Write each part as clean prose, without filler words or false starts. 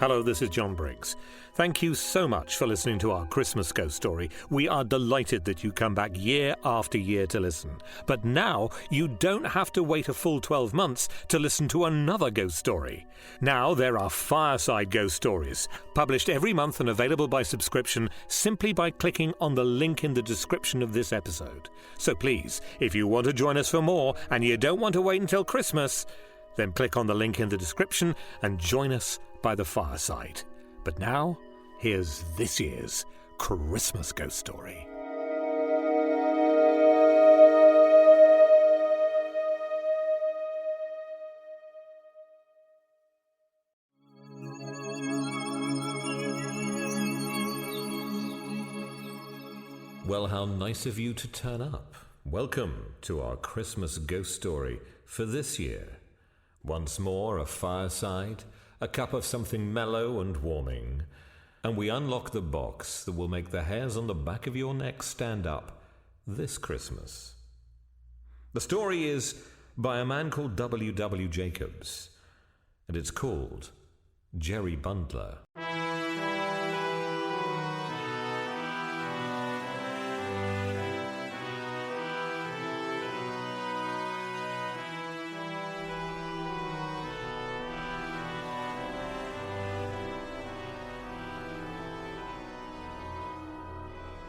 Hello, this is John Briggs. Thank you so much for listening to our Christmas ghost story. We are delighted that you come back year after year to listen. But now you don't have to wait a full 12 months to listen to another ghost story. Now there are fireside ghost stories, published every month and available by subscription simply by clicking on the link in the description of this episode. So please, if you want to join us for more and you don't want to wait until Christmas, then click on the link in the description and join us by the fireside. But now, here's this year's Christmas ghost story. Well, how nice of you to turn up. Welcome to our Christmas ghost story for this year. Once more, a fireside, a cup of something mellow and warming, and we unlock the box that will make the hairs on the back of your neck stand up this Christmas. The story is by a man called W. Jacobs, and it's called Jerry Bundler.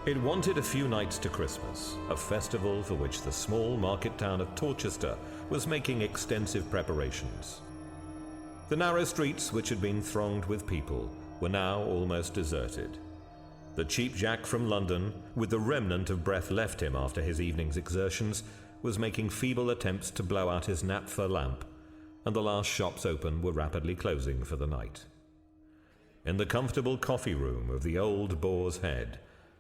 It wanted a few nights to Christmas, a festival for which the small market town of Torchester was making extensive preparations. The narrow streets, which had been thronged with people, were now almost deserted. The Cheap Jack from London, with the remnant of breath left him after his evening's exertions, was making feeble attempts to blow out his naphtha lamp, and the last shops open were rapidly closing for the night. In the comfortable coffee room of the Old Boar's Head,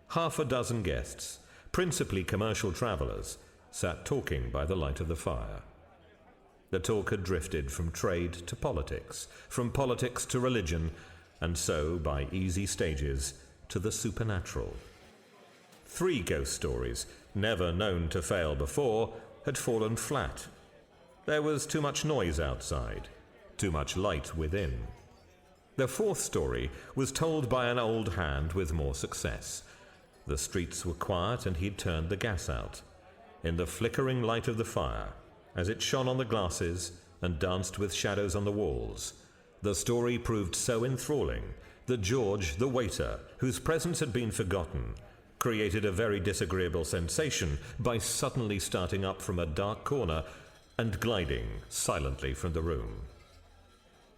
half a dozen guests, principally commercial travellers, sat talking by the light of the fire. The talk had drifted from trade to politics, from politics to religion, and so, by easy stages, to the supernatural. 3 ghost stories, never known to fail before, had fallen flat. There was too much noise outside, too much light within. The 4th story was told by an old hand with more success. The streets were quiet and he'd turned the gas out. In the flickering light of the fire, as it shone on the glasses and danced with shadows on the walls, the story proved so enthralling that George, the waiter, whose presence had been forgotten, created a very disagreeable sensation by suddenly starting up from a dark corner and gliding silently from the room.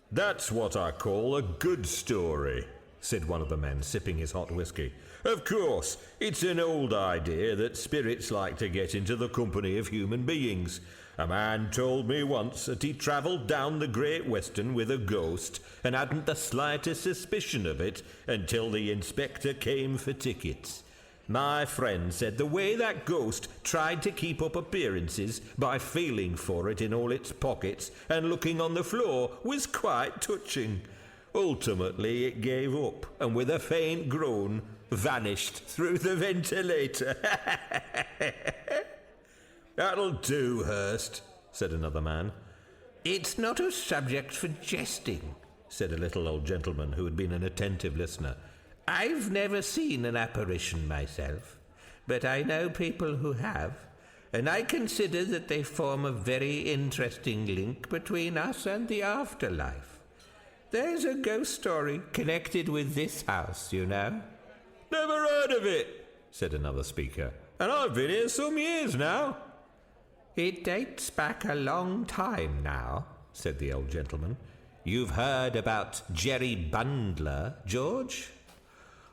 "That's what I call a good story," said one of the men, sipping his hot whiskey. "Of course, it's an old idea that spirits like to get into the company of human beings. A man told me once that he travelled down the Great Western with a ghost and hadn't the slightest suspicion of it until the inspector came for tickets. My friend said the way that ghost tried to keep up appearances by feeling for it in all its pockets and looking on the floor was quite touching. Ultimately, it gave up, and with a faint groan, vanished through the ventilator." "That'll do, Hurst," said another man. "It's not a subject for jesting," said a little old gentleman who had been an attentive listener. "I've never seen an apparition myself, but I know people who have, and I consider that they form a very interesting link between us and the afterlife. There's a ghost story connected with this house, you know." "Never heard of it," said another speaker, "and I've been here some years now." "It dates back a long time now," said the old gentleman. "You've heard about Jerry Bundler, George?"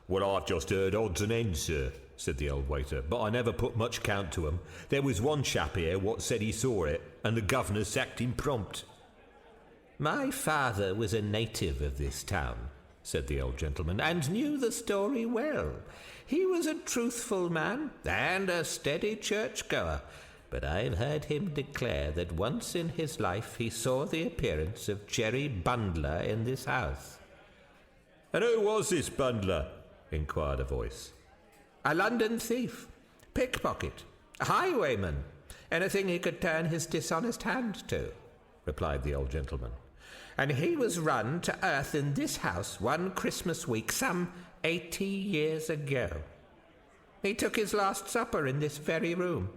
"Well, I've just heard odds and ends, sir," said the old waiter, "but I never put much count to 'em. There was one chap here what said he saw it, and the governor sacked him prompt." "My father was a native of this town," said the old gentleman, "and knew the story well. He was a truthful man and a steady churchgoer, but I've heard him declare that once in his life he saw the appearance of Jerry Bundler in this house." "And who was this Bundler?" inquired a voice. "A London thief, pickpocket, a highwayman, anything he could turn his dishonest hand to," replied the old gentleman. and he was run to earth in this house one Christmas week some 80 years ago. He took his last supper in this very room,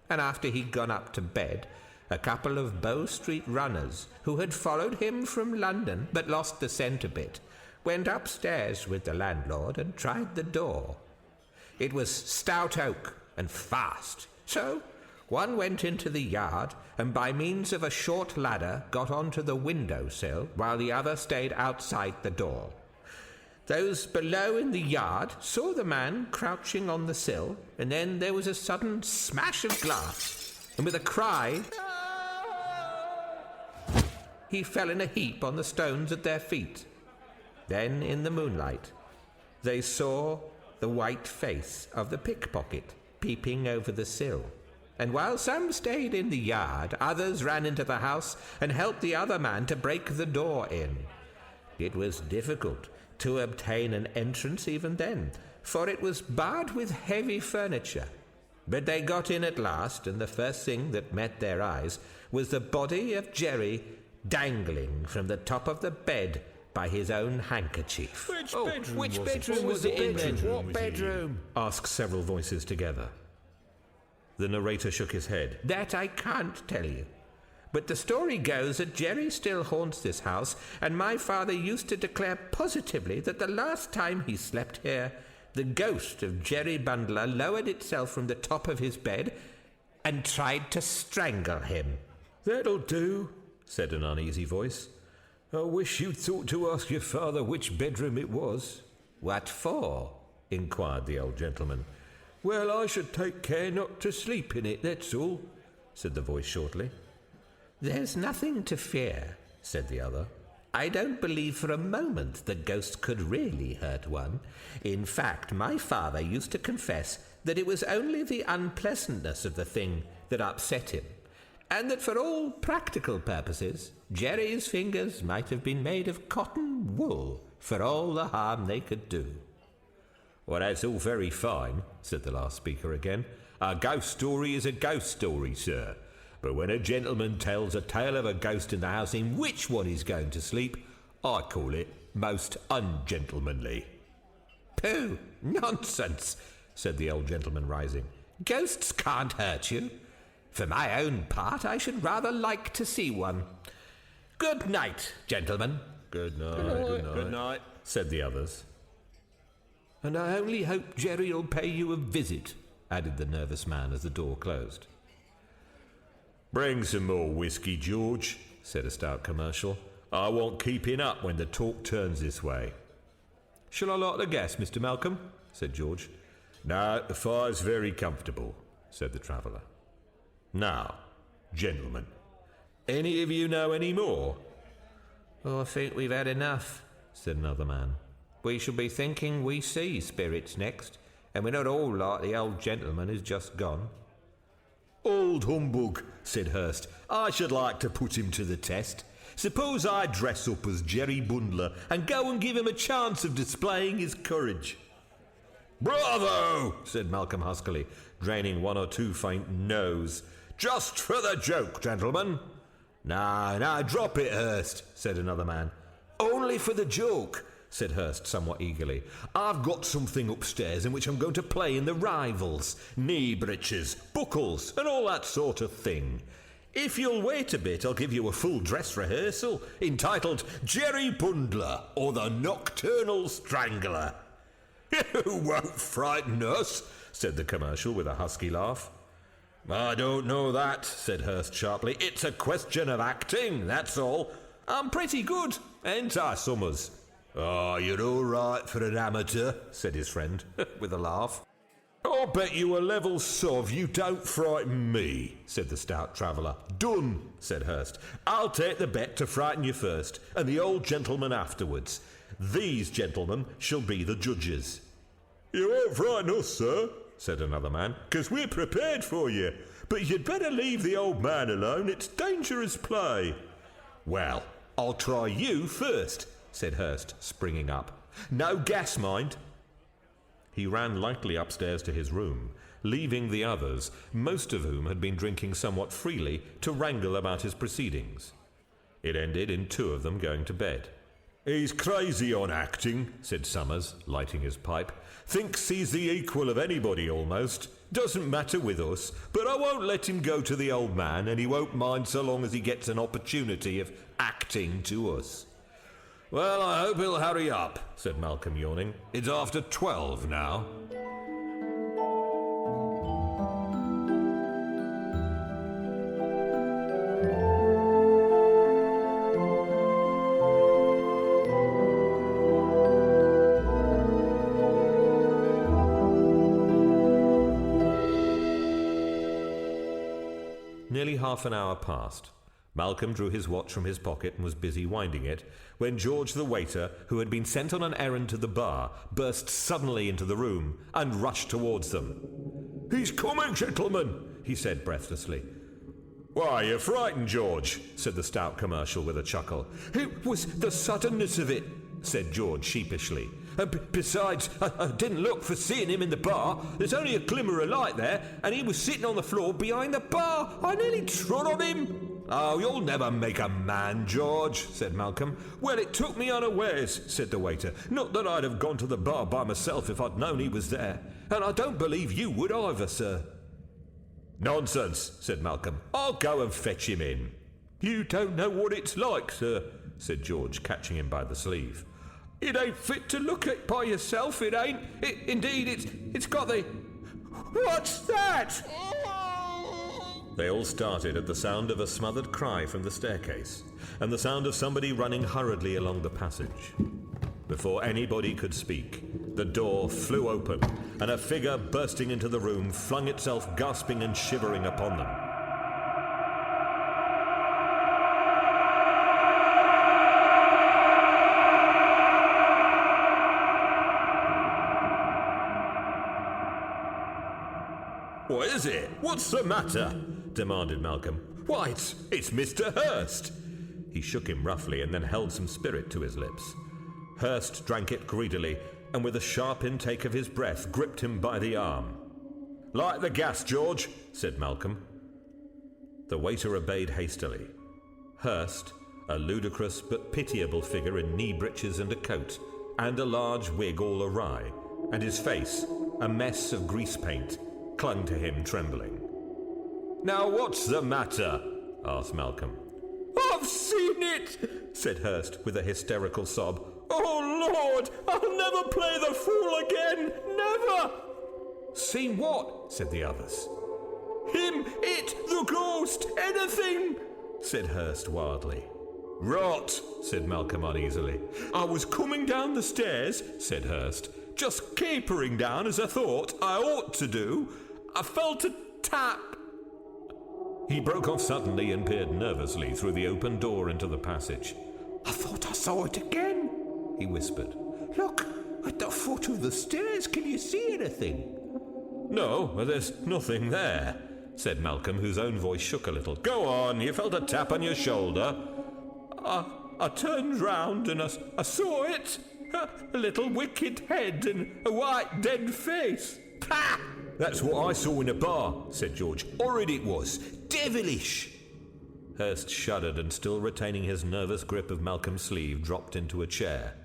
and after he'd gone up to bed, a couple of Bow Street runners, who had followed him from London but lost the scent a bit, went upstairs with the landlord and tried the door. It was stout oak and fast, so one went into the yard and by means of a short ladder got onto the window sill while the other stayed outside the door. Those below in the yard saw the man crouching on the sill, and then there was a sudden smash of glass, and with a cry, he fell in a heap on the stones at their feet. Then, in the moonlight, they saw the white face of the pickpocket peeping over the sill. And while some stayed in the yard, others ran into the house and helped the other man to break the door in. It was difficult to obtain an entrance even then, for it was barred with heavy furniture. But they got in at last, and the first thing that met their eyes was the body of Jerry dangling from the top of the bed by his own handkerchief. Which bedroom was it in then? What bedroom? asked several voices together. The narrator shook his head. That I can't tell you. But the story goes that Jerry still haunts this house, and my father used to declare positively that the last time he slept here, the ghost of Jerry Bundler lowered itself from the top of his bed and tried to strangle him. That'll do, said an uneasy voice. I wish you'd thought to ask your father which bedroom it was. What for? inquired the old gentleman. Well, I should take care not to sleep in it, that's all, said the voice shortly. There's nothing to fear, said the other. I don't believe for a moment the ghost could really hurt one. In fact, my father used to confess that it was only the unpleasantness of the thing that upset him, and that for all practical purposes, Jerry's fingers might have been made of cotton wool for all the harm they could do. Well, that's all very fine, said the last speaker again. A ghost story is a ghost story, sir. But when a gentleman tells a tale of a ghost in the house in which one is going to sleep, I call it most ungentlemanly. Pooh! Nonsense, said the old gentleman, rising. Ghosts can't hurt you. For my own part, I should rather like to see one. Good night, gentlemen. Good night, Good night, said the others. And I only hope Jerry'll pay you a visit, added the nervous man as the door closed. Bring some more whiskey, George, said a stout commercial. I want keeping up when the talk turns this way. Shall I light the gas, Mr. Malcolm? said George. No, the fire's very comfortable, said the traveller. Now, gentlemen, any of you know any more? Oh, I think we've had enough, said another man. We shall be thinking we see spirits next, and we're not all like the old gentleman who's just gone. Old humbug, said Hurst. I should like to put him to the test. Suppose I dress up as Jerry Bundler and go and give him a chance of displaying his courage. Bravo, said Malcolm huskily, draining one or two faint no's. Just for the joke, gentlemen. No, drop it, Hurst, said another man. Only for the joke, said Hurst somewhat eagerly. I've got something upstairs in which I'm going to play in the rivals, knee breeches, buckles, and all that sort of thing. If you'll wait a bit, I'll give you a full dress rehearsal entitled Jerry Bundler or the Nocturnal Strangler. You won't frighten us, said the commercial with a husky laugh. I don't know that, said Hurst sharply. It's a question of acting, that's all. I'm pretty good, ain't I, Summers? Oh, you're all right for an amateur, said his friend, with a laugh. I'll bet you a level sov you don't frighten me, said the stout traveller. Done, said Hurst. I'll take the bet to frighten you first, and the old gentleman afterwards. These gentlemen shall be the judges. You won't frighten us, sir, said another man, because we're prepared for you. But you'd better leave the old man alone. It's dangerous play. Well, I'll try you first, said Hurst, springing up. No gas, mind. He ran lightly upstairs to his room, leaving the others, most of whom had been drinking somewhat freely, to wrangle about his proceedings. It ended in two of them going to bed. "He's crazy on acting," said Summers, lighting his pipe. "Thinks he's the equal of anybody almost. Doesn't matter with us, but I won't let him go to the old man, and he won't mind so long as he gets an opportunity of acting to us." "Well, I hope he'll hurry up," said Malcolm, yawning. "It's after 12 now." Nearly half an hour passed. Malcolm drew his watch from his pocket and was busy winding it, when George the waiter, who had been sent on an errand to the bar, burst suddenly into the room and rushed towards them. "He's coming, gentlemen," he said breathlessly. "Why, you're frightened, George," said the stout commercial with a chuckle. "It was the suddenness of it," said George sheepishly. "Besides, I didn't look for seeing him in the bar. There's only a glimmer of light there, and he was sitting on the floor behind the bar. I nearly trod on him." "Oh, you'll never make a man, George," said Malcolm. "Well, it took me unawares," said the waiter. "Not that I'd have gone to the bar by myself if I'd known he was there. And I don't believe you would either, sir." "Nonsense," said Malcolm. "I'll go and fetch him in." "You don't know what it's like, sir," said George, catching him by the sleeve. "It ain't fit to look at by yourself, it ain't. Indeed, it's got the... What's that?" They all started at the sound of a smothered cry from the staircase, and the sound of somebody running hurriedly along the passage. Before anybody could speak, the door flew open, and a figure bursting into the room flung itself gasping and shivering upon them. "What is it? What's the matter?" demanded Malcolm. "Why, it's Mr. Hurst." He shook him roughly and then held some spirit to his lips. Hurst drank it greedily, and with a sharp intake of his breath gripped him by the arm. "Light the gas, George," said Malcolm. The waiter obeyed hastily. Hurst, a ludicrous but pitiable figure in knee breeches and a coat, and a large wig all awry, and his face, a mess of grease paint, clung to him trembling. "Now what's the matter?" asked Malcolm. "I've seen it," said Hurst with a hysterical sob. "Oh, Lord, I'll never play the fool again, never." "Seen what?" said the others. "Him, it, the ghost, anything," said Hurst wildly. "Rot," said Malcolm uneasily. "I was coming down the stairs," said Hurst, "just capering down as I thought I ought to do. I felt a tap." He broke off suddenly and peered nervously through the open door into the passage. "I thought I saw it again," he whispered. "Look, at the foot of the stairs. Can you see anything?" "No, there's nothing there," said Malcolm, whose own voice shook a little. "Go on, you felt a tap on your shoulder." I turned round and I saw it. A little wicked head and a white dead face." "Pah! That's what I saw in the bar," said George. "Horrid it was. Devilish." Hurst shuddered and, still retaining his nervous grip of Malcolm's sleeve, dropped into a chair.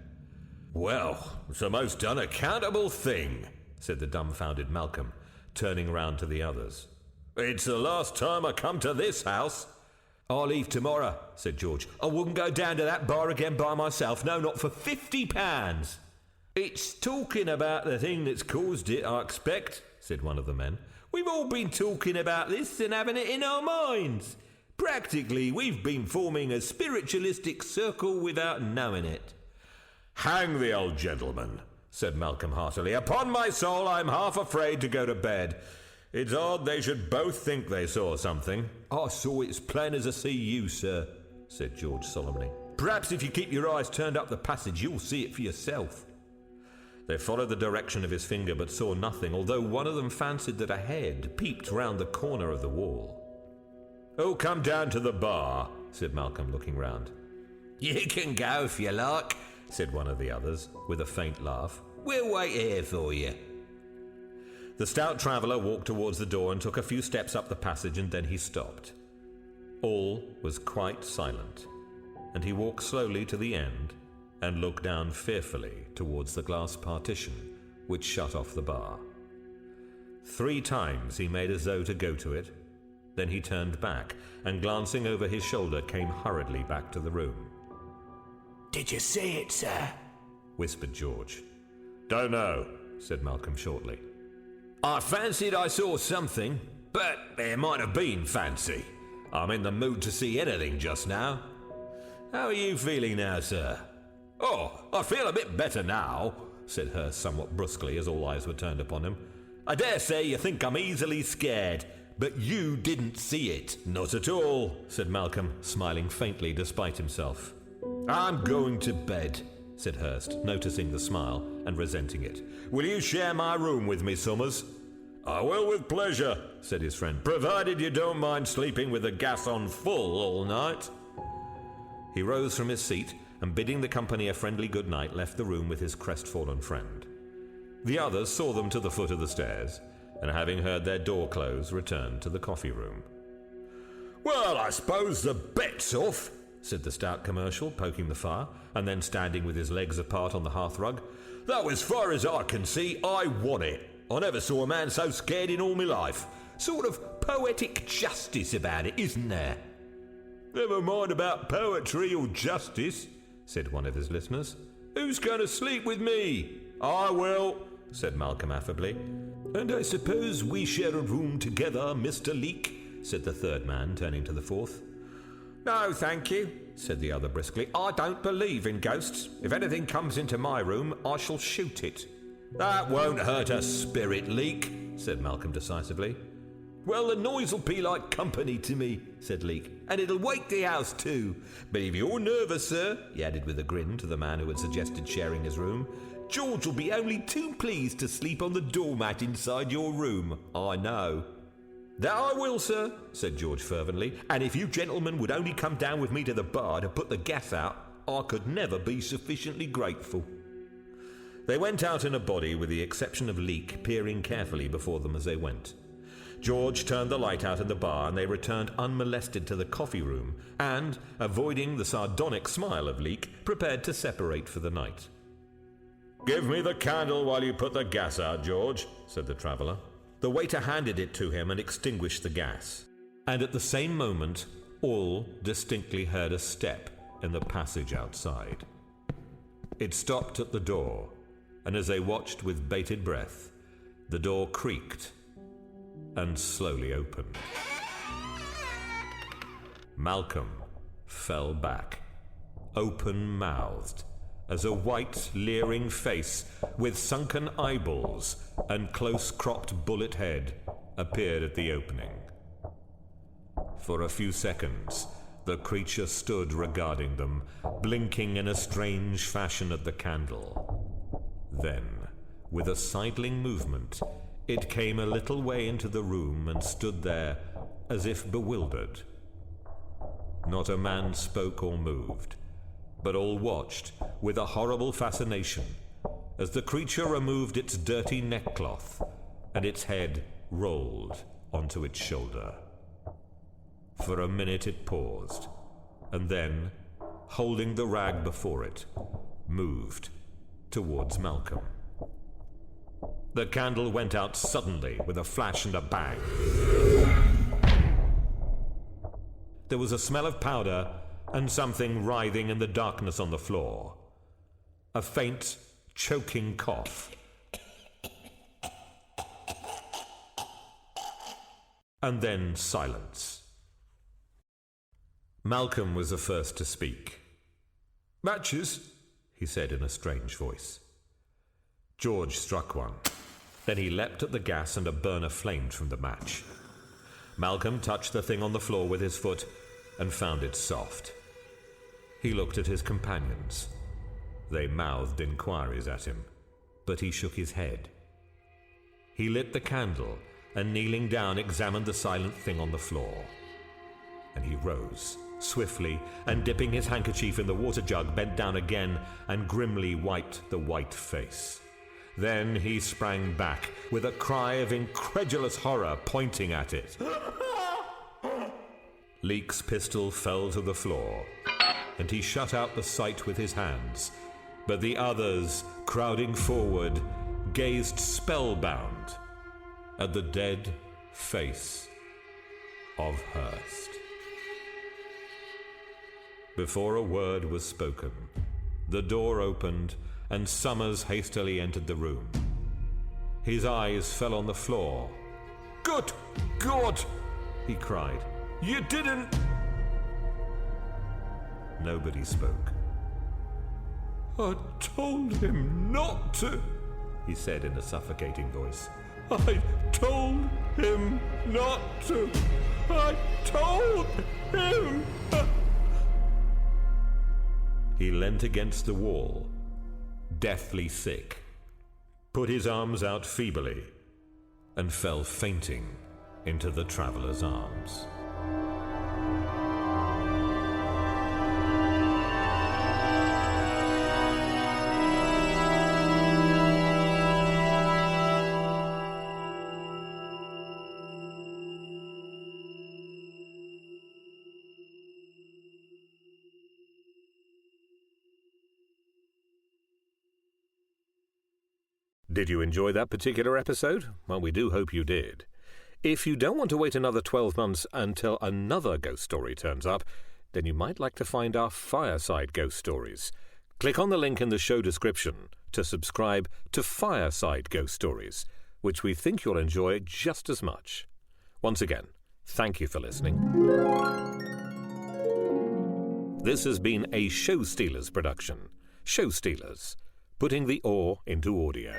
"Well, it's the most unaccountable thing," said the dumbfounded Malcolm, turning round to the others. "It's the last time I come to this house." "I'll leave tomorrow," said George. "I wouldn't go down to that bar again by myself, no, not for £50. "It's talking about the thing that's caused it, I expect," said one of the men. "We've all been talking about this and having it in our minds. Practically, we've been forming a spiritualistic circle without knowing it." "Hang the old gentleman," said Malcolm heartily. "Upon my soul, I'm half afraid to go to bed. It's odd they should both think they saw something." "I saw it as plain as I see you, sir," said George solemnly. "Perhaps if you keep your eyes turned up the passage, you'll see it for yourself." They followed the direction of his finger but saw nothing, although one of them fancied that a head peeped round the corner of the wall. "Oh, come down to the bar," said Malcolm, looking round. "You can go if you like," said one of the others, with a faint laugh. "We'll wait here for you." The stout traveller walked towards the door and took a few steps up the passage, and then he stopped. All was quite silent. and he walked slowly to the end and looked down fearfully towards the glass partition which shut off the bar. 3 times he made as though to go to it, then he turned back and, glancing over his shoulder, came hurriedly back to the room. "Did you see it, sir?" whispered George. "Don't know," said Malcolm shortly. I fancied I saw something, but there might have been fancy. I'm in the mood to see anything just now. How are you feeling now, sir?" "Oh, I feel a bit better now," said Hurst somewhat brusquely as all eyes were turned upon him. "I dare say you think I'm easily scared, but you didn't see it." "Not at all," said Malcolm, smiling faintly despite himself. "I'm going to bed," said Hurst, noticing the smile and resenting it. "Will you share my room with me, Summers?" "I will with pleasure," said his friend, "provided you don't mind sleeping with the gas on full all night." He rose from his seat and, bidding the company a friendly good night, left the room with his crestfallen friend. The others saw them to the foot of the stairs, and having heard their door close, returned to the coffee room. "Well, I suppose the bet's off," said the stout commercial, poking the fire, and then standing with his legs apart on the hearthrug. "Though as far as I can see, I won it. I never saw a man so scared in all my life. Sort of poetic justice about it, isn't there?" "Never mind about poetry or justice," said one of his listeners. "Who's going to sleep with me?" "I will," said Malcolm affably. "And I suppose we share a room together, Mr. Leake," said the third man, turning to the fourth. "No, thank you," said the other briskly. "I don't believe in ghosts. If anything comes into my room, I shall shoot it." "That won't hurt a spirit, Leake," said Malcolm decisively. "Well, the noise'll be like company to me," said Leake, "and it'll wake the house too. But if you're nervous, sir," he added with a grin to the man who had suggested sharing his room, "George will be only too pleased to sleep on the doormat inside your room, I know." "That I will, sir," said George fervently, "and if you gentlemen would only come down with me to the bar to put the gas out, I could never be sufficiently grateful." They went out in a body, with the exception of Leake peering carefully before them as they went. George turned the light out in the bar, and they returned unmolested to the coffee room and, avoiding the sardonic smile of Leake, prepared to separate for the night. "Give me the candle while you put the gas out, George," said the traveller. The waiter handed it to him and extinguished the gas, and at the same moment all distinctly heard a step in the passage outside. It stopped at the door, and as they watched with bated breath, the door creaked and slowly opened. Malcolm fell back, open-mouthed, as a white, leering face with sunken eyeballs and close-cropped bullet head appeared at the opening. For a few seconds, the creature stood regarding them, blinking in a strange fashion at the candle. Then, with a sidling movement, it came a little way into the room and stood there as if bewildered. Not a man spoke or moved, but all watched with a horrible fascination as the creature removed its dirty neckcloth and its head rolled onto its shoulder. For a minute it paused, and then, holding the rag before it, moved towards Malcolm. The candle went out suddenly with a flash and a bang. There was a smell of powder and something writhing in the darkness on the floor. A faint, choking cough. And then silence. Malcolm was the first to speak. "Matches?" he said in a strange voice. George struck one. Then he leapt at the gas and a burner flamed from the match. Malcolm touched the thing on the floor with his foot and found it soft. He looked at his companions. They mouthed inquiries at him, but he shook his head. He lit the candle and, kneeling down, examined the silent thing on the floor. And he rose, swiftly, and dipping his handkerchief in the water jug, bent down again and grimly wiped the white face. Then he sprang back, with a cry of incredulous horror, pointing at it. Leake's pistol fell to the floor, and he shut out the sight with his hands. But the others, crowding forward, gazed spellbound at the dead face of Hurst. Before a word was spoken, the door opened and Summers hastily entered the room. His eyes fell on the floor. "Good God!" he cried. "You didn't—" Nobody spoke. "I told him not to," he said in a suffocating voice. "I told him not to. I told him." He leant against the wall, deathly sick, put his arms out feebly, and fell fainting into the traveller's arms. Did you enjoy that particular episode? Well, we do hope you did. If you don't want to wait another 12 months until another ghost story turns up, then you might like to find our Fireside Ghost Stories. Click on the link in the show description to subscribe to Fireside Ghost Stories, which we think you'll enjoy just as much. Once again, thank you for listening. This has been a Show Stealers production. Show Stealers, putting the awe into audio.